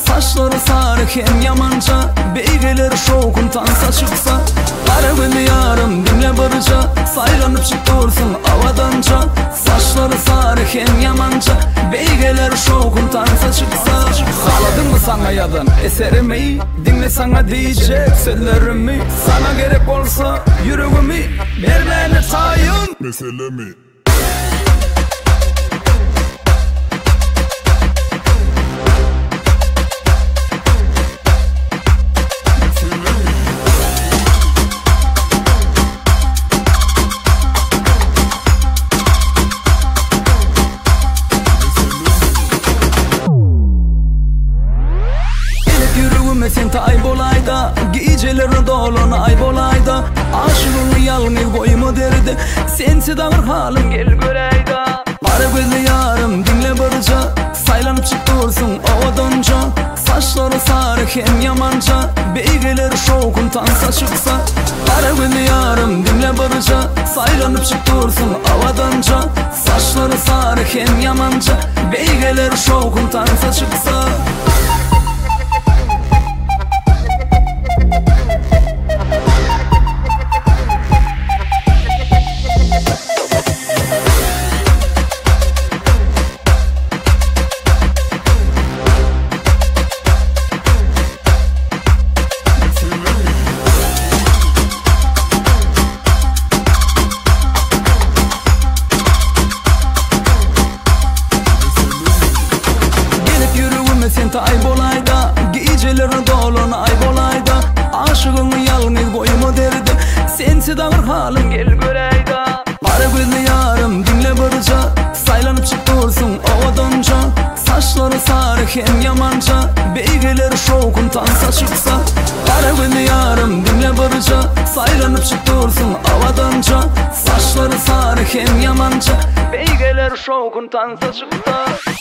Saçları sarı hem yamanca, beygeleri şokun tansa çıksa. Ara beni yarım dinle barıca, saylanıp çık dursun avadanca. Saçları sarı hem yamanca, beygeleri şokun tansa çıksa. Sağladın mı sana yadan eserimi, dinle sana diyecek sözlerimi. Sana gerek olsa yüreğimi, ver beni tayin meselemi. Sen tay bolayda, geceleri dolunay bolayda. Aşığın yalnız boyumu derdi, sensiz ağır halim gel göreyda. Ara gözlü yarım dinle barıca, saylanıp çık dursun ovadanca. Saçları sarı hem yamanca, beygeleri şokun tansa çıksa. Ara gözlü yarım dinle barıca, saylanıp çık dursun ovadanca. Saçları sarı hem yamanca, beygeleri şokun tansa çıksa. Sen tay bolayda, geceleri dolunay bolayda. Aşığın yalnız boyumu derdi, sensiz ağır halim gel göreyda. Ara gözlü yarım dinle barıca, saylanıp çık dursun ovadanca. Saçları sarı hem yamanca, beygeleri şokun tansa çıksa. Ara gözlü yarım dinle barıca, saylanıp çık dursun ovadanca. Saçları sarı hem yamanca, beygeleri şokun tansa çıksa.